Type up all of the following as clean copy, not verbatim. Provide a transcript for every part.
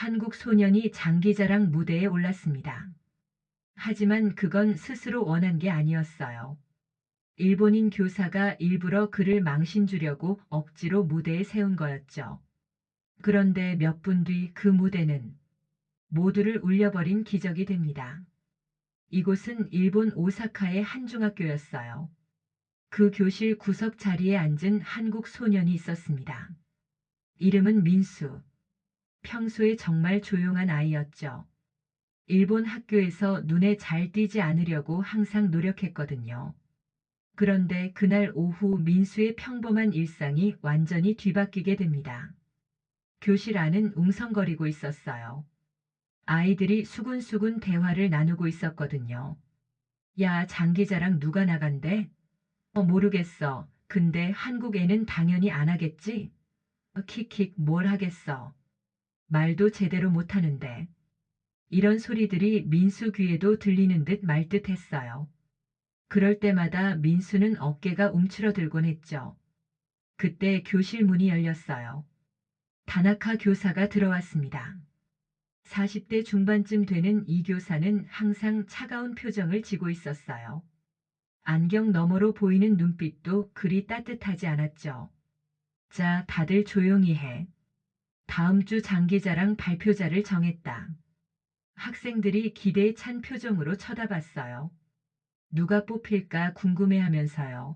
한국 소년이 장기자랑 무대에 올랐습니다. 하지만 그건 스스로 원한 게 아니었어요. 일본인 교사가 일부러 그를 망신 주려고 억지로 무대에 세운 거였죠. 그런데 몇 분 뒤 그 무대는 모두를 울려버린 기적이 됩니다. 이곳은 일본 오사카의 한 중학교였어요. 그 교실 구석 자리에 앉은 한국 소년이 있었습니다. 이름은 민수. 평소에 정말 조용한 아이였죠. 일본 학교에서 눈에 잘 띄지 않으려고 항상 노력했거든요. 그런데 그날 오후 민수의 평범한 일상이 완전히 뒤바뀌게 됩니다. 교실 안은 웅성거리고 있었어요. 아이들이 수군수군 대화를 나누고 있었거든요. 야, 장기자랑 누가 나간대? 모르겠어. 근데 한국 애는 당연히 안 하겠지? 킥킥 뭘 하겠어. 말도 제대로 못하는데. 이런 소리들이 민수 귀에도 들리는 듯 말 듯 했어요. 그럴 때마다 민수는 어깨가 움츠러들곤 했죠. 그때 교실 문이 열렸어요. 다나카 교사가 들어왔습니다. 40대 중반쯤 되는 이 교사는 항상 차가운 표정을 지고 있었어요. 안경 너머로 보이는 눈빛도 그리 따뜻하지 않았죠. 자, 다들 조용히 해. 다음 주 장기자랑 발표자를 정했다. 학생들이 기대에 찬 표정으로 쳐다봤어요. 누가 뽑힐까 궁금해하면서요.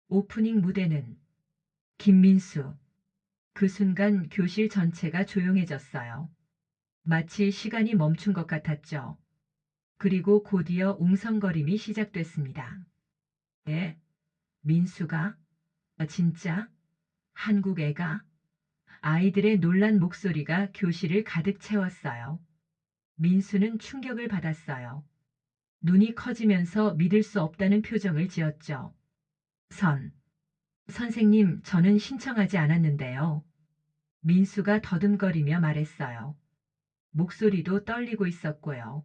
오프닝 무대는 김민수. 그 순간 교실 전체가 조용해졌어요. 마치 시간이 멈춘 것 같았죠. 그리고 곧이어 웅성거림이 시작됐습니다. 예? 민수가? 진짜? 한국 애가? 아이들의 놀란 목소리가 교실을 가득 채웠어요. 민수는 충격을 받았어요. 눈이 커지면서 믿을 수 없다는 표정을 지었죠. 선생님, 저는 신청하지 않았는데요. 민수가 더듬거리며 말했어요. 목소리도 떨리고 있었고요.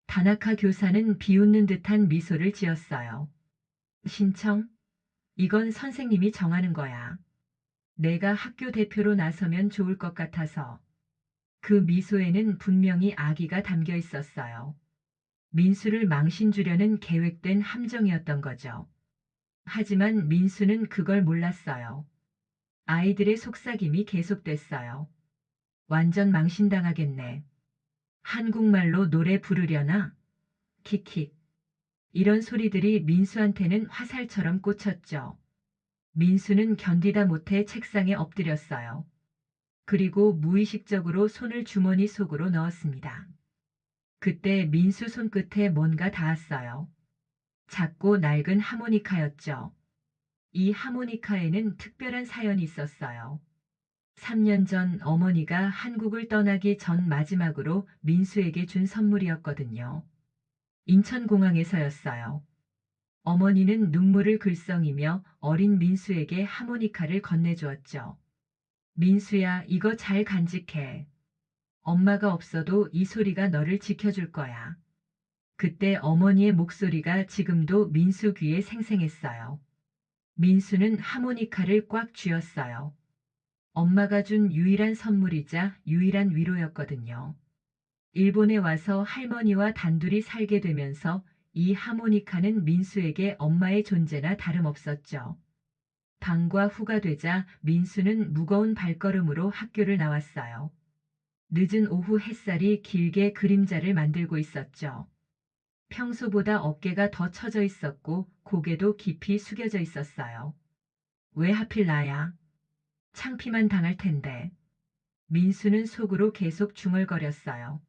다나카 교사는 비웃는 듯한 미소를 지었어요. 신청? 이건 선생님이 정하는 거야. 내가 학교 대표로 나서면 좋을 것 같아서. 그 미소에는 분명히 악의가 담겨 있었어요. 민수를 망신 주려는 계획된 함정이었던 거죠. 하지만 민수는 그걸 몰랐어요. 아이들의 속삭임이 계속됐어요. 완전 망신당하겠네. 한국말로 노래 부르려나? 킥킥. 이런 소리들이 민수한테는 화살처럼 꽂혔죠. 민수는 견디다 못해 책상에 엎드렸어요. 그리고 무의식적으로 손을 주머니 속으로 넣었습니다. 그때 민수 손끝에 뭔가 닿았어요. 작고 낡은 하모니카였죠. 이 하모니카에는 특별한 사연이 있었어요. 3년 전 어머니가 한국을 떠나기 전 마지막으로 민수에게 준 선물이었거든요. 인천공항에서였어요. 어머니는 눈물을 글썽이며 어린 민수에게 하모니카를 건네주었죠. 민수야, 이거 잘 간직해. 엄마가 없어도 이 소리가 너를 지켜줄 거야. 그때 어머니의 목소리가 지금도 민수 귀에 생생했어요. 민수는 하모니카를 꽉 쥐었어요. 엄마가 준 유일한 선물이자 유일한 위로였거든요. 일본에 와서 할머니와 단둘이 살게 되면서 이 하모니카는 민수에게 엄마의 존재나 다름없었죠. 방과 후가 되자 민수는 무거운 발걸음으로 학교를 나왔어요. 늦은 오후 햇살이 길게 그림자를 만들고 있었죠. 평소보다 어깨가 더 처져 있었고 고개도 깊이 숙여져 있었어요. 왜 하필 나야? 창피만 당할 텐데. 민수는 속으로 계속 중얼거렸어요.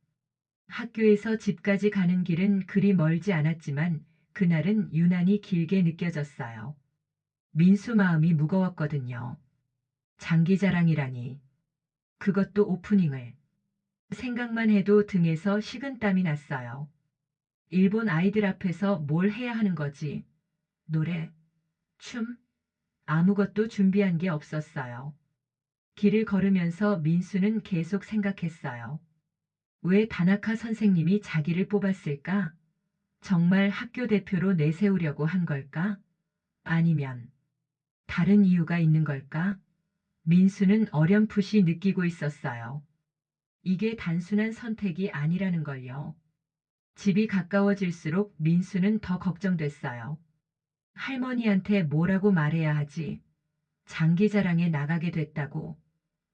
학교에서 집까지 가는 길은 그리 멀지 않았지만 그날은 유난히 길게 느껴졌어요. 민수 마음이 무거웠거든요. 장기자랑이라니. 그것도 오프닝을. 생각만 해도 등에서 식은땀이 났어요. 일본 아이들 앞에서 뭘 해야 하는 거지? 노래? 춤? 아무것도 준비한 게 없었어요. 길을 걸으면서 민수는 계속 생각했어요. 왜 다나카 선생님이 자기를 뽑았을까? 정말 학교 대표로 내세우려고 한 걸까? 아니면 다른 이유가 있는 걸까? 민수는 어렴풋이 느끼고 있었어요. 이게 단순한 선택이 아니라는 걸요. 집이 가까워질수록 민수는 더 걱정됐어요. 할머니한테 뭐라고 말해야 하지? 장기자랑에 나가게 됐다고.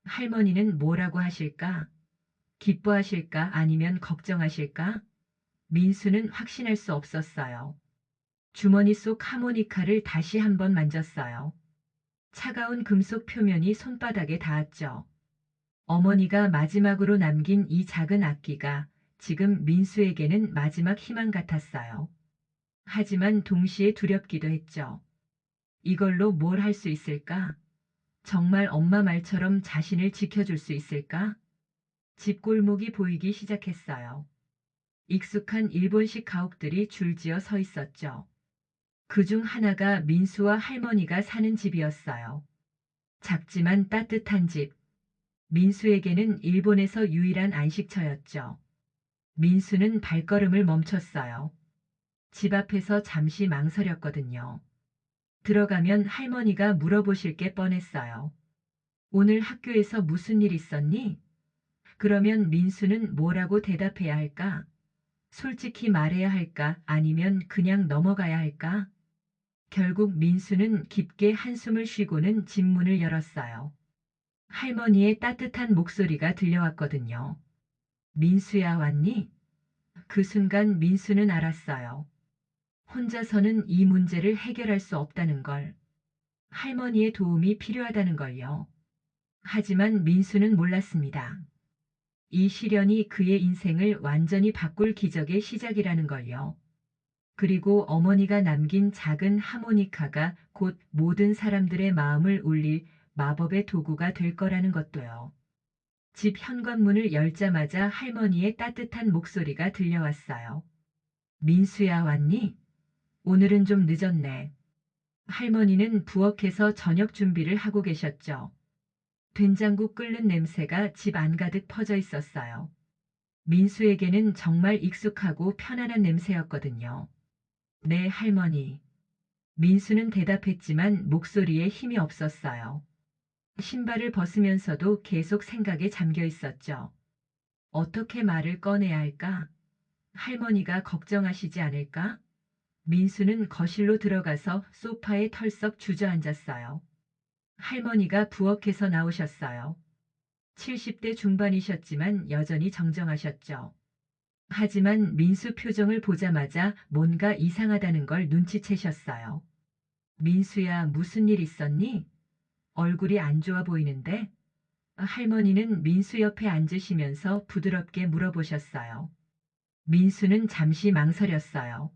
할머니는 뭐라고 하실까? 기뻐하실까? 아니면 걱정하실까? 민수는 확신할 수 없었어요. 주머니 속 하모니카를 다시 한번 만졌어요. 차가운 금속 표면이 손바닥에 닿았죠. 어머니가 마지막으로 남긴 이 작은 악기가 지금 민수에게는 마지막 희망 같았어요. 하지만 동시에 두렵기도 했죠. 이걸로 뭘 할 수 있을까? 정말 엄마 말처럼 자신을 지켜줄 수 있을까? 집 골목이 보이기 시작했어요. 익숙한 일본식 가옥들이 줄지어 서 있었죠. 그중 하나가 민수와 할머니가 사는 집이었어요. 작지만 따뜻한 집. 민수에게는 일본에서 유일한 안식처였죠. 민수는 발걸음을 멈췄어요. 집 앞에서 잠시 망설였거든요. 들어가면 할머니가 물어보실 게 뻔했어요. 오늘 학교에서 무슨 일 있었니? 그러면 민수는 뭐라고 대답해야 할까? 솔직히 말해야 할까? 아니면 그냥 넘어가야 할까? 결국 민수는 깊게 한숨을 쉬고는 집 문을 열었어요. 할머니의 따뜻한 목소리가 들려왔거든요. 민수야, 왔니? 그 순간 민수는 알았어요. 혼자서는 이 문제를 해결할 수 없다는 걸. 할머니의 도움이 필요하다는 걸요. 하지만 민수는 몰랐습니다. 이 시련이 그의 인생을 완전히 바꿀 기적의 시작이라는 걸요. 그리고 어머니가 남긴 작은 하모니카가 곧 모든 사람들의 마음을 울릴 마법의 도구가 될 거라는 것도요. 집 현관문을 열자마자 할머니의 따뜻한 목소리가 들려왔어요. 민수야, 왔니? 오늘은 좀 늦었네. 할머니는 부엌에서 저녁 준비를 하고 계셨죠. 된장국 끓는 냄새가 집 안가득 퍼져 있었어요. 민수에게는 정말 익숙하고 편안한 냄새였거든요. 네, 할머니. 민수는 대답했지만 목소리에 힘이 없었어요. 신발을 벗으면서도 계속 생각에 잠겨 있었죠. 어떻게 말을 꺼내야 할까? 할머니가 걱정하시지 않을까? 민수는 거실로 들어가서 소파에 털썩 주저앉았어요. 할머니가 부엌에서 나오셨어요. 70대 중반이셨지만 여전히 정정하셨죠. 하지만 민수 표정을 보자마자 뭔가 이상하다는 걸 눈치채셨어요. 민수야, 무슨 일 있었니? 얼굴이 안 좋아 보이는데? 할머니는 민수 옆에 앉으시면서 부드럽게 물어보셨어요. 민수는 잠시 망설였어요.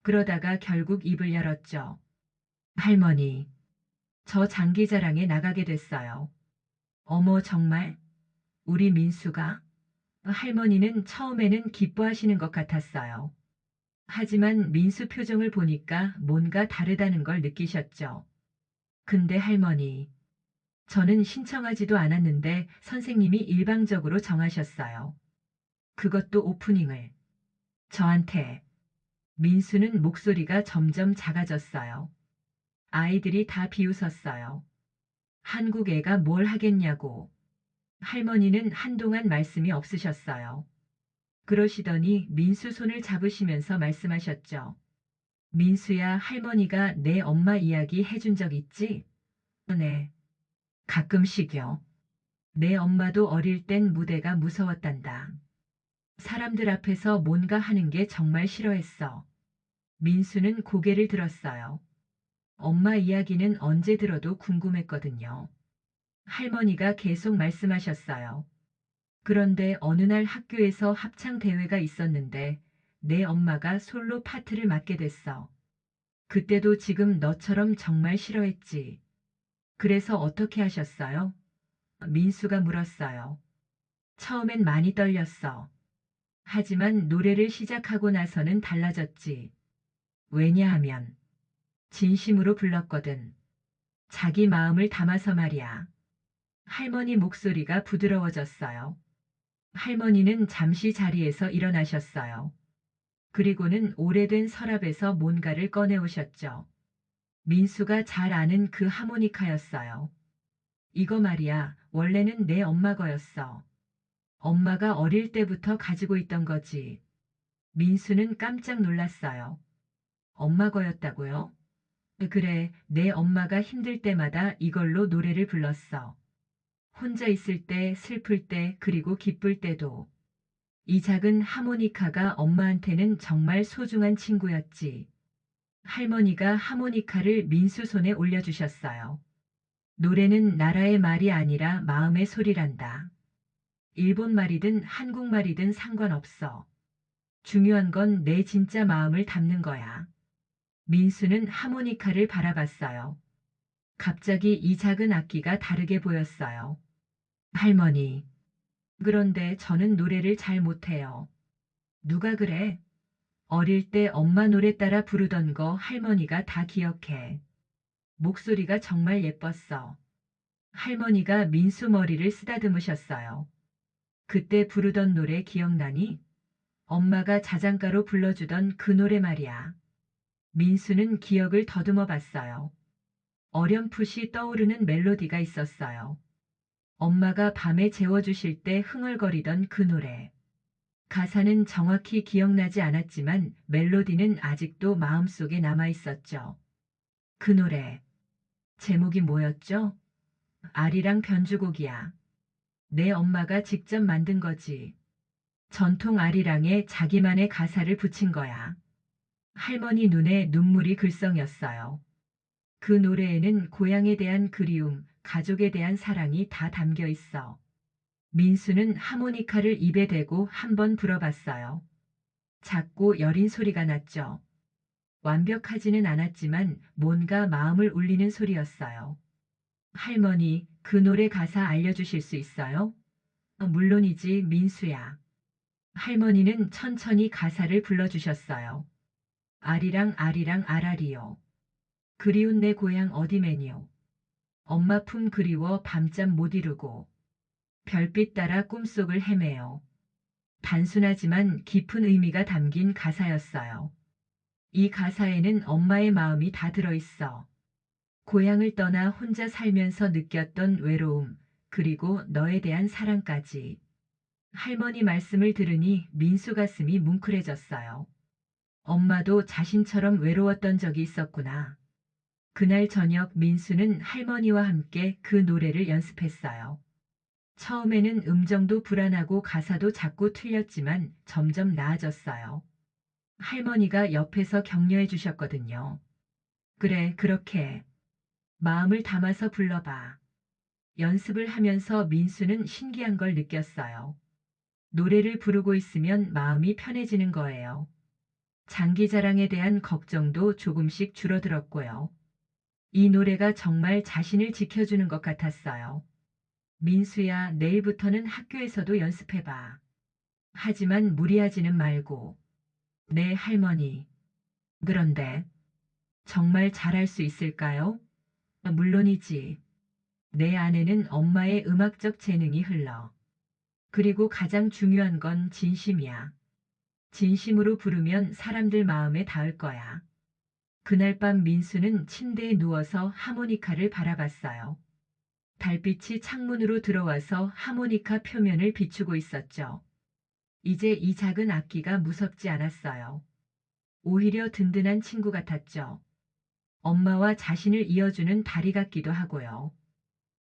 그러다가 결국 입을 열었죠. 할머니, 저 장기자랑에 나가게 됐어요. 어머, 정말? 우리 민수가? 할머니는 처음에는 기뻐하시는 것 같았어요. 하지만 민수 표정을 보니까 뭔가 다르다는 걸 느끼셨죠. 근데 할머니, 저는 신청하지도 않았는데 선생님이 일방적으로 정하셨어요. 그것도 오프닝을. 저한테. 민수는 목소리가 점점 작아졌어요. 아이들이 다 비웃었어요. 한국 애가 뭘 하겠냐고. 할머니는 한동안 말씀이 없으셨어요. 그러시더니 민수 손을 잡으시면서 말씀하셨죠. 민수야, 할머니가 내 엄마 이야기 해준 적 있지? 네. 가끔씩요. 내 엄마도 어릴 땐 무대가 무서웠단다. 사람들 앞에서 뭔가 하는 게 정말 싫어했어. 민수는 고개를 들었어요. 엄마 이야기는 언제 들어도 궁금했거든요. 할머니가 계속 말씀하셨어요. 그런데 어느 날 학교에서 합창 대회가 있었는데 내 엄마가 솔로 파트를 맡게 됐어. 그때도 지금 너처럼 정말 싫어했지. 그래서 어떻게 하셨어요? 민수가 물었어요. 처음엔 많이 떨렸어. 하지만 노래를 시작하고 나서는 달라졌지. 왜냐하면 진심으로 불렀거든. 자기 마음을 담아서 말이야. 할머니 목소리가 부드러워졌어요. 할머니는 잠시 자리에서 일어나셨어요. 그리고는 오래된 서랍에서 뭔가를 꺼내오셨죠. 민수가 잘 아는 그 하모니카였어요. 이거 말이야, 원래는 내 엄마 거였어. 엄마가 어릴 때부터 가지고 있던 거지. 민수는 깜짝 놀랐어요. 엄마 거였다고요? 그래, 내 엄마가 힘들 때마다 이걸로 노래를 불렀어. 혼자 있을 때, 슬플 때, 그리고 기쁠 때도. 이 작은 하모니카가 엄마한테는 정말 소중한 친구였지. 할머니가 하모니카를 민수 손에 올려주셨어요. 노래는 나라의 말이 아니라 마음의 소리란다. 일본 말이든 한국말이든 상관없어. 중요한 건 내 진짜 마음을 담는 거야. 민수는 하모니카를 바라봤어요. 갑자기 이 작은 악기가 다르게 보였어요. 할머니. 그런데 저는 노래를 잘 못해요. 누가 그래? 어릴 때 엄마 노래 따라 부르던 거 할머니가 다 기억해. 목소리가 정말 예뻤어. 할머니가 민수 머리를 쓰다듬으셨어요. 그때 부르던 노래 기억나니? 엄마가 자장가로 불러주던 그 노래 말이야. 민수는 기억을 더듬어 봤어요. 어렴풋이 떠오르는 멜로디가 있었어요. 엄마가 밤에 재워주실 때 흥얼거리던 그 노래. 가사는 정확히 기억나지 않았지만 멜로디는 아직도 마음속에 남아 있었죠. 그 노래. 제목이 뭐였죠? 아리랑 변주곡이야. 내 엄마가 직접 만든 거지. 전통 아리랑에 자기만의 가사를 붙인 거야. 할머니 눈에 눈물이 글썽였어요. 그 노래에는 고향에 대한 그리움, 가족에 대한 사랑이 다 담겨 있어. 민수는 하모니카를 입에 대고 한번 불어봤어요. 작고 여린 소리가 났죠. 완벽하지는 않았지만 뭔가 마음을 울리는 소리였어요. 할머니, 그 노래 가사 알려주실 수 있어요? 물론이지, 민수야. 할머니는 천천히 가사를 불러주셨어요. 아리랑 아리랑 아라리요. 그리운 내 고향 어디매니요. 엄마 품 그리워 밤잠 못 이루고. 별빛 따라 꿈속을 헤매요. 단순하지만 깊은 의미가 담긴 가사였어요. 이 가사에는 엄마의 마음이 다 들어있어. 고향을 떠나 혼자 살면서 느꼈던 외로움, 그리고 너에 대한 사랑까지. 할머니 말씀을 들으니 민수 가슴이 뭉클해졌어요. 엄마도 자신처럼 외로웠던 적이 있었구나. 그날 저녁 민수는 할머니와 함께 그 노래를 연습했어요. 처음에는 음정도 불안하고 가사도 자꾸 틀렸지만 점점 나아졌어요. 할머니가 옆에서 격려해 주셨거든요. 그래, 그렇게. 마음을 담아서 불러봐. 연습을 하면서 민수는 신기한 걸 느꼈어요. 노래를 부르고 있으면 마음이 편해지는 거예요. 장기자랑에 대한 걱정도 조금씩 줄어들었고요. 이 노래가 정말 자신을 지켜주는 것 같았어요. 민수야, 내일부터는 학교에서도 연습해봐. 하지만 무리하지는 말고. 네, 할머니. 그런데 정말 잘할 수 있을까요? 물론이지. 내 안에는 엄마의 음악적 재능이 흘러. 그리고 가장 중요한 건 진심이야. 진심으로 부르면 사람들 마음에 닿을 거야. 그날 밤 민수는 침대에 누워서 하모니카를 바라봤어요. 달빛이 창문으로 들어와서 하모니카 표면을 비추고 있었죠. 이제 이 작은 악기가 무섭지 않았어요. 오히려 든든한 친구 같았죠. 엄마와 자신을 이어주는 다리 같기도 하고요.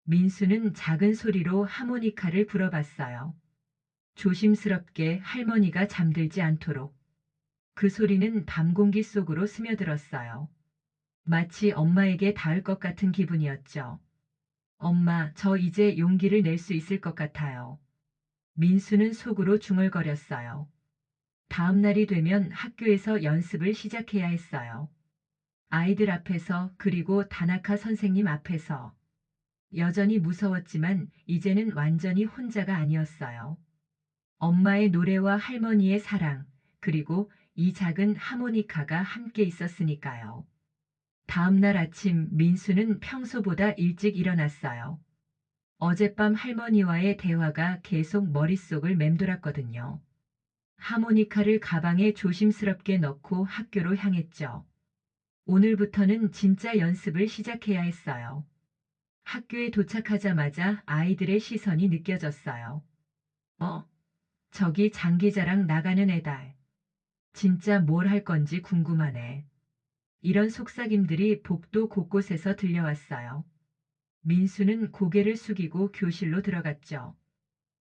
민수는 작은 소리로 하모니카를 불어봤어요. 조심스럽게 할머니가 잠들지 않도록. 그 소리는 밤 공기 속으로 스며들었어요. 마치 엄마에게 닿을 것 같은 기분이었죠. 엄마, 저 이제 용기를 낼 수 있을 것 같아요. 민수는 속으로 중얼거렸어요. 다음 날이 되면 학교에서 연습을 시작해야 했어요. 아이들 앞에서 그리고 다나카 선생님 앞에서. 여전히 무서웠지만 이제는 완전히 혼자가 아니었어요. 엄마의 노래와 할머니의 사랑, 그리고 이 작은 하모니카가 함께 있었으니까요. 다음 날 아침 민수는 평소보다 일찍 일어났어요. 어젯밤 할머니와의 대화가 계속 머릿속을 맴돌았거든요. 하모니카를 가방에 조심스럽게 넣고 학교로 향했죠. 오늘부터는 진짜 연습을 시작해야 했어요. 학교에 도착하자마자 아이들의 시선이 느껴졌어요. 어, 저기 장기자랑 나가는 애달. 진짜 뭘 할 건지 궁금하네. 이런 속삭임들이 복도 곳곳에서 들려왔어요. 민수는 고개를 숙이고 교실로 들어갔죠.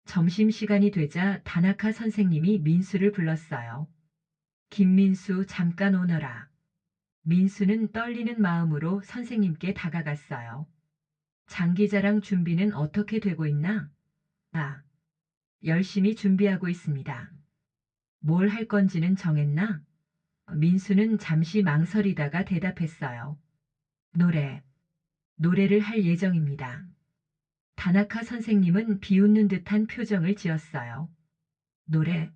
점심시간이 되자 다나카 선생님이 민수를 불렀어요. 김민수 잠깐 오너라. 민수는 떨리는 마음으로 선생님께 다가갔어요. 장기자랑 준비는 어떻게 되고 있나? 아, 열심히 준비하고 있습니다. 뭘 할 건지는 정했나? 민수는 잠시 망설이다가 대답했어요. 노래. 노래를 할 예정입니다. 다나카 선생님은 비웃는 듯한 표정을 지었어요. 노래?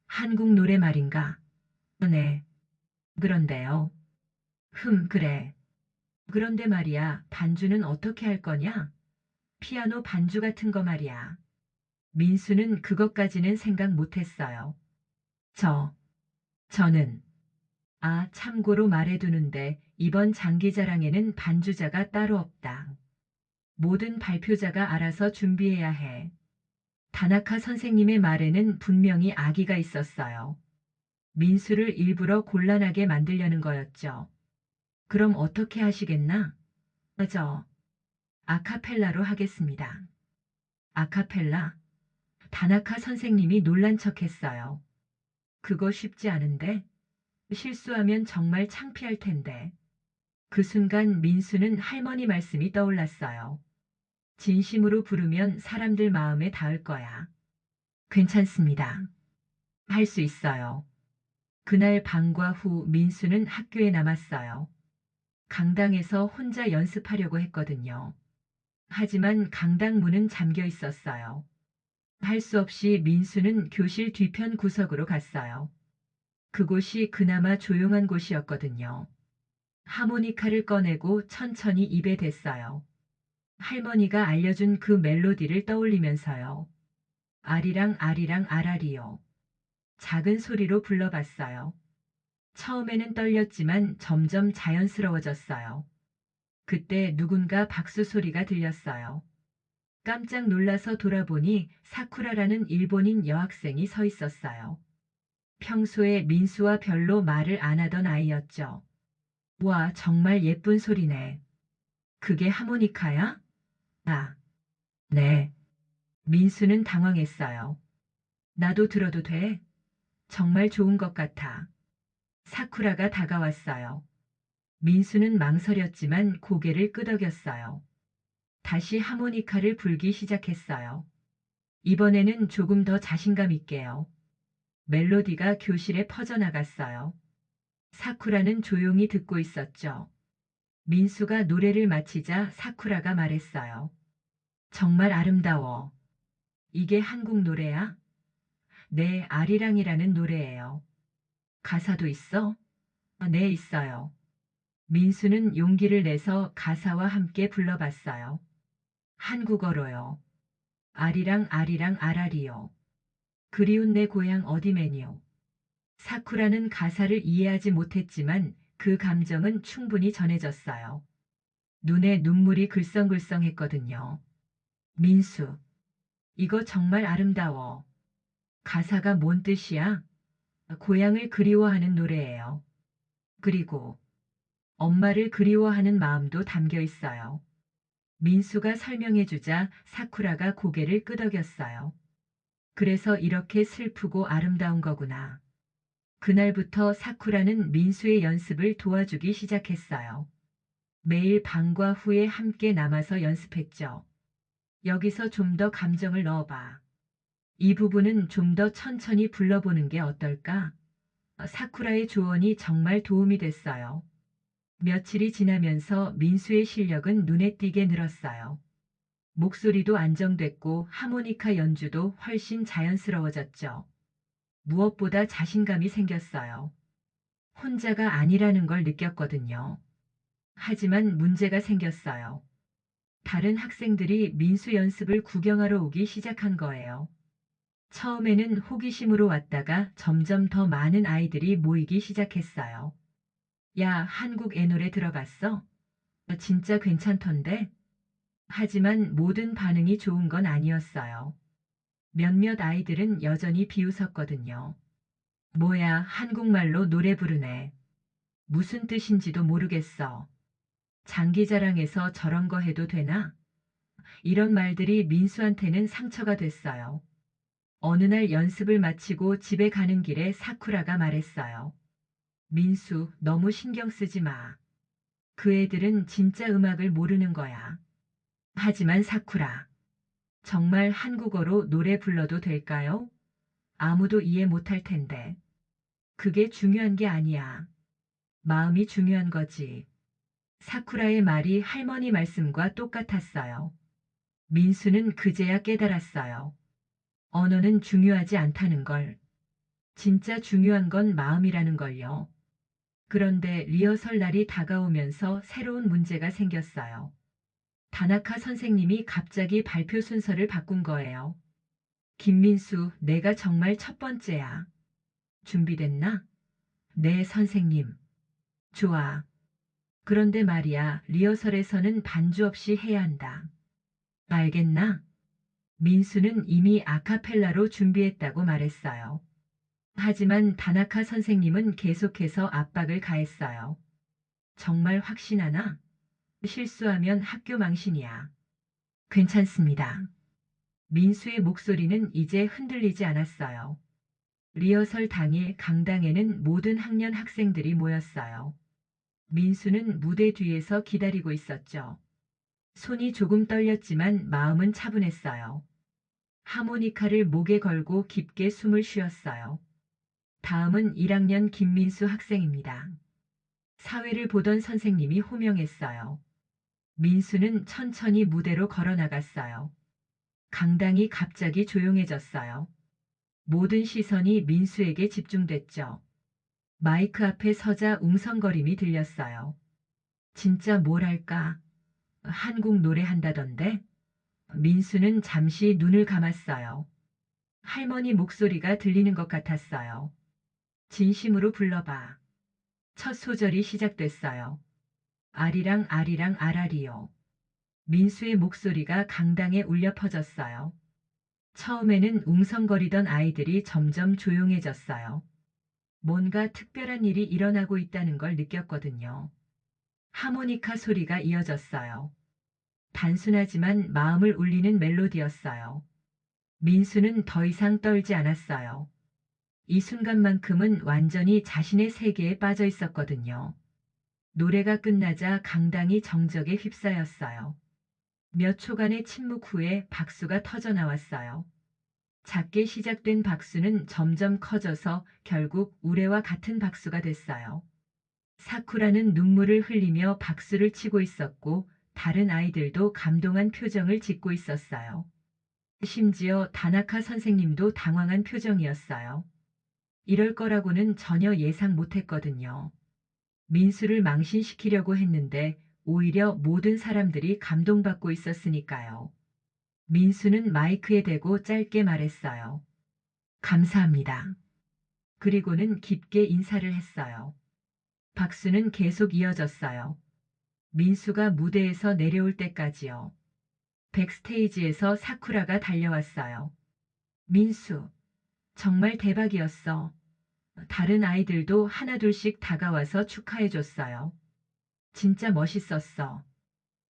한국 노래 말인가? 네. 그런데요. 그래. 그런데 말이야, 반주는 어떻게 할 거냐? 피아노 반주 같은 거 말이야. 민수는 그것까지는 생각 못했어요. 저, 저는, 참고로 말해두는데 이번 장기자랑에는 반주자가 따로 없다. 모든 발표자가 알아서 준비해야 해. 다나카 선생님의 말에는 분명히 악의가 있었어요. 민수를 일부러 곤란하게 만들려는 거였죠. 그럼 어떻게 하시겠나? 저, 아카펠라로 하겠습니다. 아카펠라? 다나카 선생님이 놀란 척 했어요. 그거 쉽지 않은데? 실수하면 정말 창피할 텐데. 그 순간 민수는 할머니 말씀이 떠올랐어요. 진심으로 부르면 사람들 마음에 닿을 거야. 괜찮습니다. 할 수 있어요. 그날 방과 후 민수는 학교에 남았어요. 강당에서 혼자 연습하려고 했거든요. 하지만 강당 문은 잠겨 있었어요. 할 수 없이 민수는 교실 뒤편 구석으로 갔어요. 그곳이 그나마 조용한 곳이었거든요. 하모니카를 꺼내고 천천히 입에 댔어요. 할머니가 알려준 그 멜로디를 떠올리면서요. 아리랑 아리랑 아라리요. 작은 소리로 불러봤어요. 처음에는 떨렸지만 점점 자연스러워졌어요. 그때 누군가 박수 소리가 들렸어요. 깜짝 놀라서 돌아보니 사쿠라라는 일본인 여학생이 서 있었어요. 평소에 민수와 별로 말을 안 하던 아이였죠. 와, 정말 예쁜 소리네. 그게 하모니카야? 아, 네. 민수는 당황했어요. 나도 들어도 돼? 정말 좋은 것 같아. 사쿠라가 다가왔어요. 민수는 망설였지만 고개를 끄덕였어요. 다시 하모니카를 불기 시작했어요. 이번에는 조금 더 자신감 있게요. 멜로디가 교실에 퍼져나갔어요. 사쿠라는 조용히 듣고 있었죠. 민수가 노래를 마치자 사쿠라가 말했어요. 정말 아름다워. 이게 한국 노래야? 네, 아리랑이라는 노래예요. 가사도 있어? 네, 있어요. 민수는 용기를 내서 가사와 함께 불러봤어요. 한국어로요. 아리랑 아리랑 아라리요. 그리운 내 고향 어디매니요. 사쿠라는 가사를 이해하지 못했지만 그 감정은 충분히 전해졌어요. 눈에 눈물이 글썽글썽했거든요. 민수, 이거 정말 아름다워. 가사가 뭔 뜻이야? 고향을 그리워하는 노래예요. 그리고 엄마를 그리워하는 마음도 담겨 있어요. 민수가 설명해주자 사쿠라가 고개를 끄덕였어요. 그래서 이렇게 슬프고 아름다운 거구나. 그날부터 사쿠라는 민수의 연습을 도와주기 시작했어요. 매일 방과 후에 함께 남아서 연습했죠. 여기서 좀 더 감정을 넣어봐. 이 부분은 좀 더 천천히 불러보는 게 어떨까? 사쿠라의 조언이 정말 도움이 됐어요. 며칠이 지나면서 민수의 실력은 눈에 띄게 늘었어요. 목소리도 안정됐고 하모니카 연주도 훨씬 자연스러워졌죠. 무엇보다 자신감이 생겼어요. 혼자가 아니라는 걸 느꼈거든요. 하지만 문제가 생겼어요. 다른 학생들이 민수 연습을 구경하러 오기 시작한 거예요. 처음에는 호기심으로 왔다가 점점 더 많은 아이들이 모이기 시작했어요. 야, 한국 애 노래 들어봤어? 진짜 괜찮던데? 하지만 모든 반응이 좋은 건 아니었어요. 몇몇 아이들은 여전히 비웃었거든요. 뭐야, 한국말로 노래 부르네. 무슨 뜻인지도 모르겠어. 장기자랑에서 저런 거 해도 되나? 이런 말들이 민수한테는 상처가 됐어요. 어느 날 연습을 마치고 집에 가는 길에 사쿠라가 말했어요. 민수, 너무 신경 쓰지 마. 그 애들은 진짜 음악을 모르는 거야. 하지만 사쿠라, 정말 한국어로 노래 불러도 될까요? 아무도 이해 못할 텐데. 그게 중요한 게 아니야. 마음이 중요한 거지. 사쿠라의 말이 할머니 말씀과 똑같았어요. 민수는 그제야 깨달았어요. 언어는 중요하지 않다는 걸. 진짜 중요한 건 마음이라는 걸요. 그런데 리허설 날이 다가오면서 새로운 문제가 생겼어요. 다나카 선생님이 갑자기 발표 순서를 바꾼 거예요. 김민수, 내가 정말 첫 번째야. 준비됐나? 네, 선생님. 좋아. 그런데 말이야, 리허설에서는 반주 없이 해야 한다. 알겠나? 민수는 이미 아카펠라로 준비했다고 말했어요. 하지만 다나카 선생님은 계속해서 압박을 가했어요. 정말 확신하나? 실수하면 학교 망신이야. 괜찮습니다. 민수의 목소리는 이제 흔들리지 않았어요. 리허설 당일 강당에는 모든 학년 학생들이 모였어요. 민수는 무대 뒤에서 기다리고 있었죠. 손이 조금 떨렸지만 마음은 차분했어요. 하모니카를 목에 걸고 깊게 숨을 쉬었어요. 다음은 1학년 김민수 학생입니다. 사회를 보던 선생님이 호명했어요. 민수는 천천히 무대로 걸어 나갔어요. 강당이 갑자기 조용해졌어요. 모든 시선이 민수에게 집중됐죠. 마이크 앞에 서자 웅성거림이 들렸어요. 진짜 뭘 할까? 한국 노래 한다던데? 민수는 잠시 눈을 감았어요. 할머니 목소리가 들리는 것 같았어요. 진심으로 불러봐. 첫 소절이 시작됐어요. 아리랑 아리랑 아라리요. 민수의 목소리가 강당에 울려 퍼졌어요. 처음에는 웅성거리던 아이들이 점점 조용해졌어요. 뭔가 특별한 일이 일어나고 있다는 걸 느꼈거든요. 하모니카 소리가 이어졌어요. 단순하지만 마음을 울리는 멜로디였어요. 민수는 더 이상 떨지 않았어요. 이 순간만큼은 완전히 자신의 세계에 빠져 있었거든요. 노래가 끝나자 강당이 정적에 휩싸였어요. 몇 초간의 침묵 후에 박수가 터져 나왔어요. 작게 시작된 박수는 점점 커져서 결국 우레와 같은 박수가 됐어요. 사쿠라는 눈물을 흘리며 박수를 치고 있었고 다른 아이들도 감동한 표정을 짓고 있었어요. 심지어 다나카 선생님도 당황한 표정이었어요. 이럴 거라고는 전혀 예상 못했거든요. 민수를 망신시키려고 했는데 오히려 모든 사람들이 감동받고 있었으니까요. 민수는 마이크에 대고 짧게 말했어요. 감사합니다. 그리고는 깊게 인사를 했어요. 박수는 계속 이어졌어요. 민수가 무대에서 내려올 때까지요. 백스테이지에서 사쿠라가 달려왔어요. 민수, 정말 대박이었어. 다른 아이들도 하나둘씩 다가와서 축하해줬어요. 진짜 멋있었어.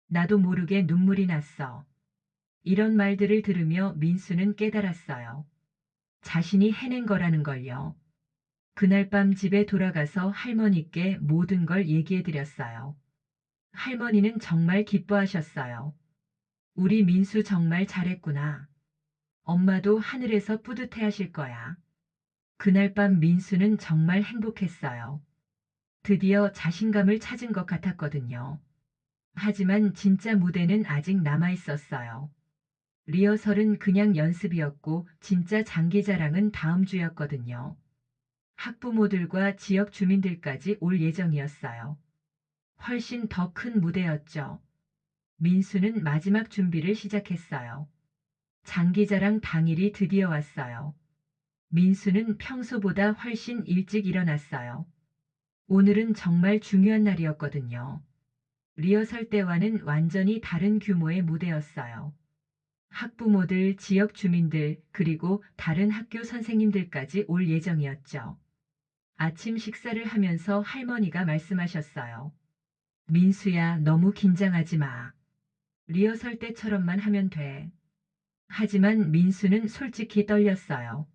나도 모르게 눈물이 났어. 이런 말들을 들으며 민수는 깨달았어요. 자신이 해낸 거라는 걸요. 그날 밤 집에 돌아가서 할머니께 모든 걸 얘기해 드렸어요. 할머니는 정말 기뻐하셨어요. 우리 민수 정말 잘했구나. 엄마도 하늘에서 뿌듯해 하실 거야. 그날 밤 민수는 정말 행복했어요. 드디어 자신감을 찾은 것 같았거든요. 하지만 진짜 무대는 아직 남아 있었어요. 리허설은 그냥 연습이었고 진짜 장기자랑은 다음 주였거든요. 학부모들과 지역 주민들까지 올 예정이었어요. 훨씬 더 큰 무대였죠. 민수는 마지막 준비를 시작했어요. 장기자랑 당일이 드디어 왔어요. 민수는 평소보다 훨씬 일찍 일어났어요. 오늘은 정말 중요한 날이었거든요. 리허설 때와는 완전히 다른 규모의 무대였어요. 학부모들, 지역 주민들, 그리고 다른 학교 선생님들까지 올 예정이었죠. 아침 식사를 하면서 할머니가 말씀하셨어요. 민수야, 너무 긴장하지 마. 리허설 때처럼만 하면 돼. 하지만 민수는 솔직히 떨렸어요.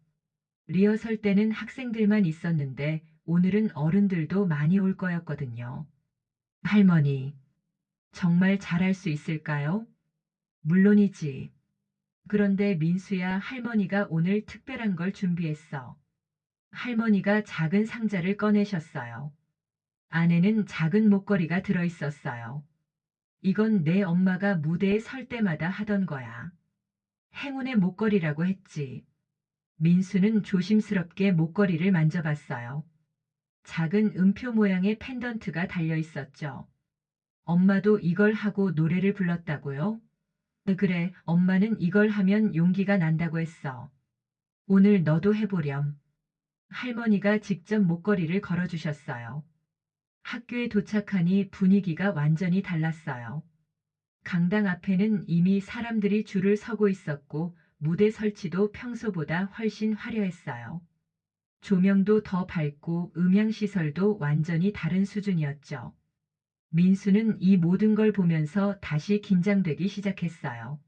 리허설 때는 학생들만 있었는데 오늘은 어른들도 많이 올 거였거든요. 할머니, 정말 잘할 수 있을까요? 물론이지. 그런데 민수야, 할머니가 오늘 특별한 걸 준비했어. 할머니가 작은 상자를 꺼내셨어요. 안에는 작은 목걸이가 들어 있었어요. 이건 내 엄마가 무대에 설 때마다 하던 거야. 행운의 목걸이라고 했지. 민수는 조심스럽게 목걸이를 만져봤어요. 작은 음표 모양의 펜던트가 달려 있었죠. 엄마도 이걸 하고 노래를 불렀다고요? 그래, 엄마는 이걸 하면 용기가 난다고 했어. 오늘 너도 해보렴. 할머니가 직접 목걸이를 걸어주셨어요. 학교에 도착하니 분위기가 완전히 달랐어요. 강당 앞에는 이미 사람들이 줄을 서고 있었고 무대 설치도 평소보다 훨씬 화려했어요. 조명도 더 밝고 음향시설도 완전히 다른 수준이었죠. 민수는 이 모든 걸 보면서 다시 긴장되기 시작했어요.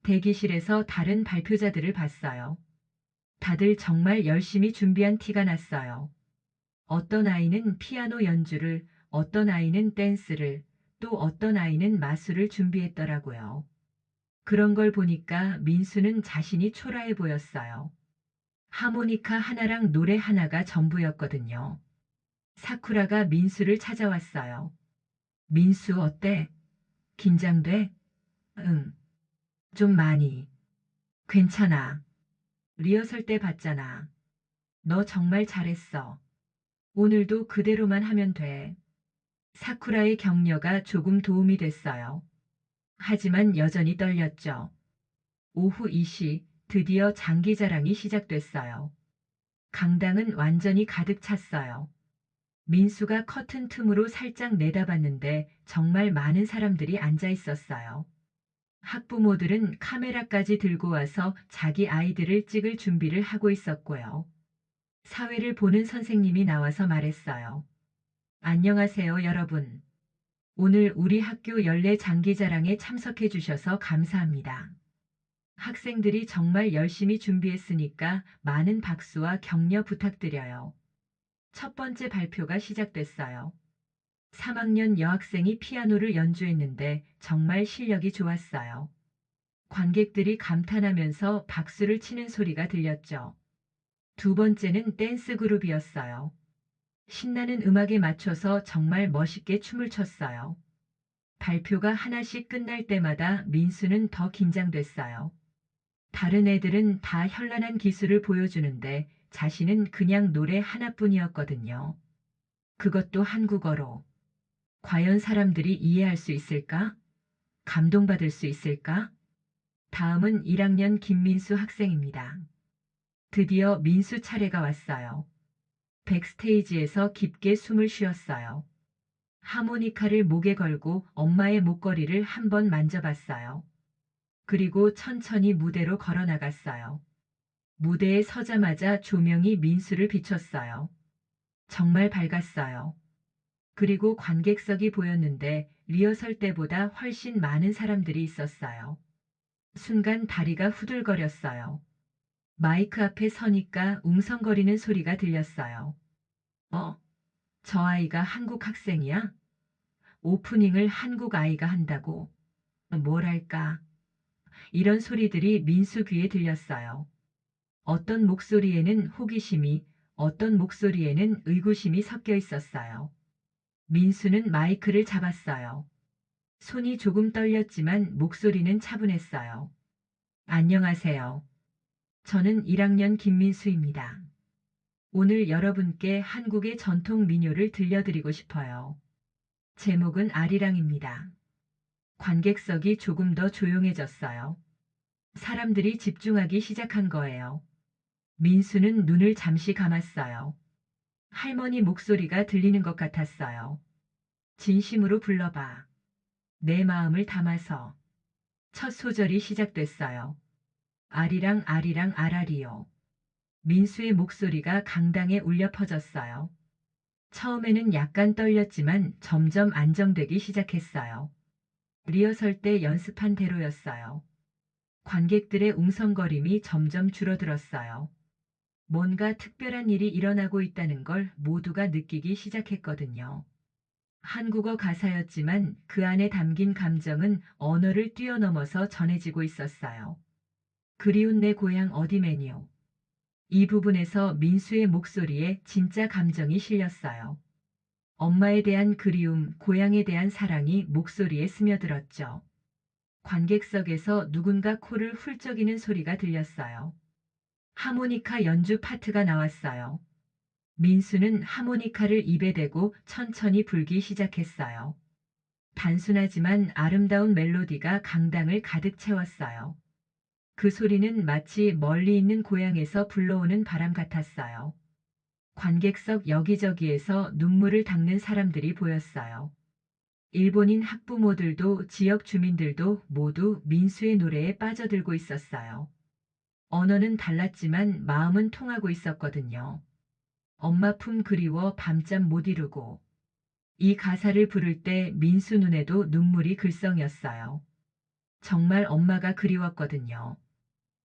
대기실에서 다른 발표자들을 봤어요. 다들 정말 열심히 준비한 티가 났어요. 어떤 아이는 피아노 연주를, 어떤 아이는 댄스를, 또 어떤 아이는 마술을 준비했더라고요. 그런 걸 보니까 민수는 자신이 초라해 보였어요. 하모니카 하나랑 노래 하나가 전부였거든요. 사쿠라가 민수를 찾아왔어요. 민수 어때? 긴장돼? 응, 좀 많이. 괜찮아. 리허설 때 봤잖아. 너 정말 잘했어. 오늘도 그대로만 하면 돼. 사쿠라의 격려가 조금 도움이 됐어요. 하지만 여전히 떨렸죠. 오후 2시 드디어 장기자랑이 시작됐어요. 강당은 완전히 가득 찼어요. 민수가 커튼 틈으로 살짝 내다봤는데 정말 많은 사람들이 앉아 있었어요. 학부모들은 카메라까지 들고 와서 자기 아이들을 찍을 준비를 하고 있었고요. 사회를 보는 선생님이 나와서 말했어요. 안녕하세요, 여러분. 오늘 우리 학교 연례 장기자랑에 참석해 주셔서 감사합니다. 학생들이 정말 열심히 준비했으니까 많은 박수와 격려 부탁드려요. 첫 번째 발표가 시작됐어요. 3학년 여학생이 피아노를 연주했는데 정말 실력이 좋았어요. 관객들이 감탄하면서 박수를 치는 소리가 들렸죠. 두 번째는 댄스 그룹이었어요. 신나는 음악에 맞춰서 정말 멋있게 춤을 췄어요. 발표가 하나씩 끝날 때마다 민수는 더 긴장됐어요. 다른 애들은 다 현란한 기술을 보여주는데 자신은 그냥 노래 하나뿐이었거든요. 그것도 한국어로. 과연 사람들이 이해할 수 있을까? 감동받을 수 있을까? 다음은 1학년 김민수 학생입니다. 드디어 민수 차례가 왔어요. 백스테이지에서 깊게 숨을 쉬었어요. 하모니카를 목에 걸고 엄마의 목걸이를 한번 만져봤어요. 그리고 천천히 무대로 걸어 나갔어요. 무대에 서자마자 조명이 민수를 비췄어요. 정말 밝았어요. 그리고 관객석이 보였는데 리허설 때보다 훨씬 많은 사람들이 있었어요. 순간 다리가 후들거렸어요. 마이크 앞에 서니까 웅성거리는 소리가 들렸어요. 어? 저 아이가 한국 학생이야? 오프닝을 한국 아이가 한다고. 뭐랄까. 이런 소리들이 민수 귀에 들렸어요. 어떤 목소리에는 호기심이, 어떤 목소리에는 의구심이 섞여 있었어요. 민수는 마이크를 잡았어요. 손이 조금 떨렸지만 목소리는 차분했어요. 안녕하세요. 저는 1학년 김민수입니다. 오늘 여러분께 한국의 전통 민요를 들려드리고 싶어요. 제목은 아리랑입니다. 관객석이 조금 더 조용해졌어요. 사람들이 집중하기 시작한 거예요. 민수는 눈을 잠시 감았어요. 할머니 목소리가 들리는 것 같았어요. 진심으로 불러봐. 내 마음을 담아서. 첫 소절이 시작됐어요. 아리랑 아리랑 아라리요. 민수의 목소리가 강당에 울려 퍼졌어요. 처음에는 약간 떨렸지만 점점 안정되기 시작했어요. 리허설 때 연습한 대로였어요. 관객들의 웅성거림이 점점 줄어들었어요. 뭔가 특별한 일이 일어나고 있다는 걸 모두가 느끼기 시작했거든요. 한국어 가사였지만 그 안에 담긴 감정은 언어를 뛰어넘어서 전해지고 있었어요. 그리운 내 고향 어디매니요. 이 부분에서 민수의 목소리에 진짜 감정이 실렸어요. 엄마에 대한 그리움, 고향에 대한 사랑이 목소리에 스며들었죠. 관객석에서 누군가 코를 훌쩍이는 소리가 들렸어요. 하모니카 연주 파트가 나왔어요. 민수는 하모니카를 입에 대고 천천히 불기 시작했어요. 단순하지만 아름다운 멜로디가 강당을 가득 채웠어요. 그 소리는 마치 멀리 있는 고향에서 불러오는 바람 같았어요. 관객석 여기저기에서 눈물을 닦는 사람들이 보였어요. 일본인 학부모들도 지역 주민들도 모두 민수의 노래에 빠져들고 있었어요. 언어는 달랐지만 마음은 통하고 있었거든요. 엄마 품 그리워 밤잠 못 이루고. 이 가사를 부를 때 민수 눈에도 눈물이 글썽였어요. 정말 엄마가 그리웠거든요.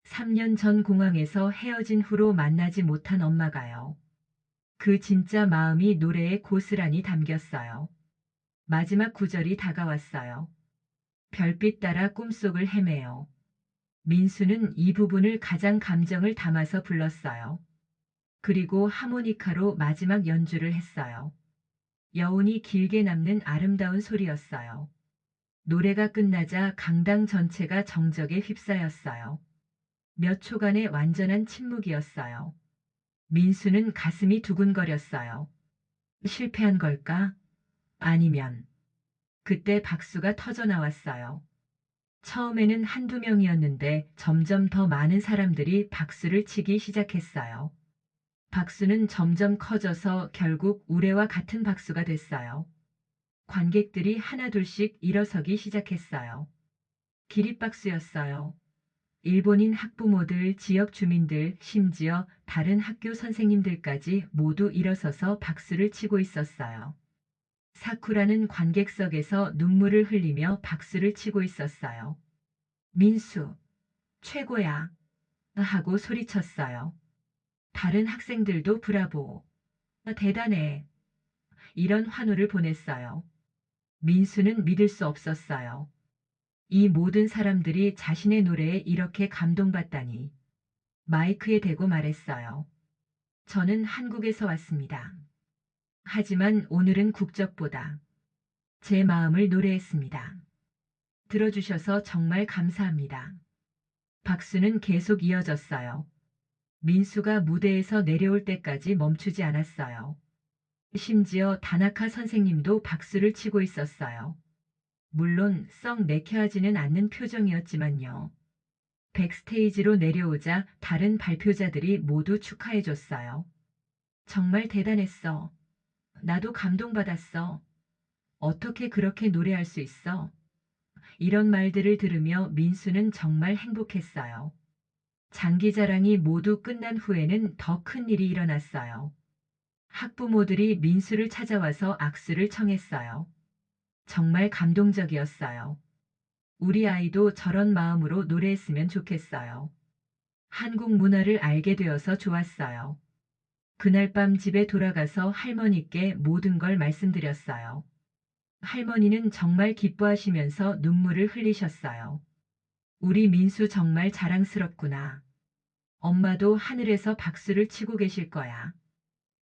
3년 전 공항에서 헤어진 후로 만나지 못한 엄마가요. 그 진짜 마음이 노래에 고스란히 담겼어요. 마지막 구절이 다가왔어요. 별빛 따라 꿈속을 헤매요. 민수는 이 부분을 가장 감정을 담아서 불렀어요. 그리고 하모니카로 마지막 연주를 했어요. 여운이 길게 남는 아름다운 소리였어요. 노래가 끝나자 강당 전체가 정적에 휩싸였어요. 몇 초간의 완전한 침묵이었어요. 민수는 가슴이 두근거렸어요. 실패한 걸까? 아니면 그때 박수가 터져 나왔어요. 처음에는 한두 명이었는데 점점 더 많은 사람들이 박수를 치기 시작했어요. 박수는 점점 커져서 결국 우레와 같은 박수가 됐어요. 관객들이 하나둘씩 일어서기 시작했어요. 기립박수였어요. 일본인 학부모들, 지역 주민들, 심지어 다른 학교 선생님들까지 모두 일어서서 박수를 치고 있었어요. 사쿠라는 관객석에서 눈물을 흘리며 박수를 치고 있었어요. 민수, 최고야. 하고 소리쳤어요. 다른 학생들도 브라보. 대단해. 이런 환호를 보냈어요. 민수는 믿을 수 없었어요. 이 모든 사람들이 자신의 노래에 이렇게 감동받다니. 마이크에 대고 말했어요. 저는 한국에서 왔습니다. 하지만 오늘은 국적보다 제 마음을 노래했습니다. 들어주셔서 정말 감사합니다. 박수는 계속 이어졌어요. 민수가 무대에서 내려올 때까지 멈추지 않았어요. 심지어 다나카 선생님도 박수를 치고 있었어요. 물론 썩 내켜하지는 않는 표정이었지만요. 백스테이지로 내려오자 다른 발표자들이 모두 축하해줬어요. 정말 대단했어. 나도 감동받았어. 어떻게 그렇게 노래할 수 있어? 이런 말들을 들으며 민수는 정말 행복했어요. 장기자랑이 모두 끝난 후에는 더 큰 일이 일어났어요. 학부모들이 민수를 찾아와서 악수를 청했어요. 정말 감동적이었어요. 우리 아이도 저런 마음으로 노래했으면 좋겠어요. 한국 문화를 알게 되어서 좋았어요. 그날 밤 집에 돌아가서 할머니께 모든 걸 말씀드렸어요. 할머니는 정말 기뻐하시면서 눈물을 흘리셨어요. 우리 민수 정말 자랑스럽구나. 엄마도 하늘에서 박수를 치고 계실 거야.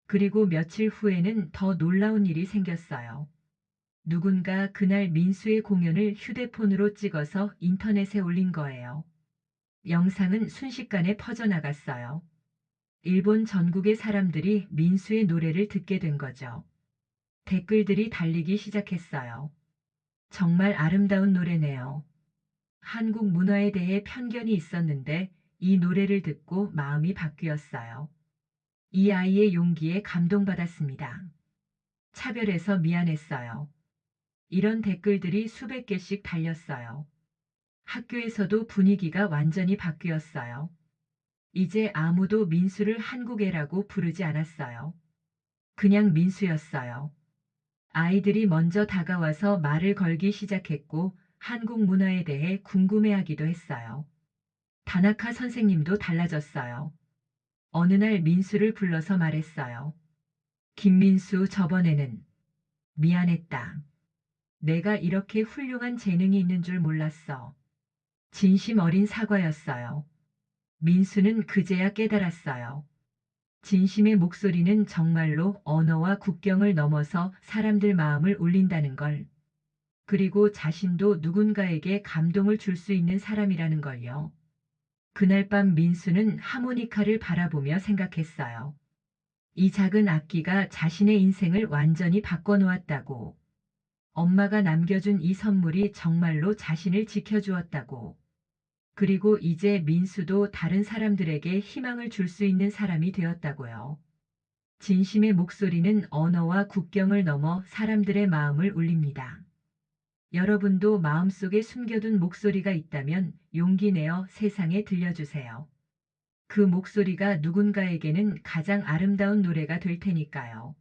그리고 며칠 후에는 더 놀라운 일이 생겼어요. 누군가 그날 민수의 공연을 휴대폰으로 찍어서 인터넷에 올린 거예요. 영상은 순식간에 퍼져나갔어요. 일본 전국의 사람들이 민수의 노래를 듣게 된 거죠. 댓글들이 달리기 시작했어요. 정말 아름다운 노래네요. 한국 문화에 대해 편견이 있었는데 이 노래를 듣고 마음이 바뀌었어요. 이 아이의 용기에 감동받았습니다. 차별해서 미안했어요. 이런 댓글들이 수백 개씩 달렸어요. 학교에서도 분위기가 완전히 바뀌었어요. 이제 아무도 민수를 한국애라고 부르지 않았어요. 그냥 민수였어요. 아이들이 먼저 다가와서 말을 걸기 시작했고 한국 문화에 대해 궁금해하기도 했어요. 다나카 선생님도 달라졌어요. 어느 날 민수를 불러서 말했어요. 김민수, 저번에는 미안했다. 내가 이렇게 훌륭한 재능이 있는 줄 몰랐어. 진심 어린 사과였어요. 민수는 그제야 깨달았어요. 진심의 목소리는 정말로 언어와 국경을 넘어서 사람들 마음을 울린다는 걸. 그리고 자신도 누군가에게 감동을 줄 수 있는 사람이라는 걸요. 그날 밤 민수는 하모니카를 바라보며 생각했어요. 이 작은 악기가 자신의 인생을 완전히 바꿔놓았다고. 엄마가 남겨준 이 선물이 정말로 자신을 지켜주었다고. 그리고 이제 민수도 다른 사람들에게 희망을 줄 수 있는 사람이 되었다고요. 진심의 목소리는 언어와 국경을 넘어 사람들의 마음을 울립니다. 여러분도 마음속에 숨겨둔 목소리가 있다면 용기 내어 세상에 들려주세요. 그 목소리가 누군가에게는 가장 아름다운 노래가 될 테니까요.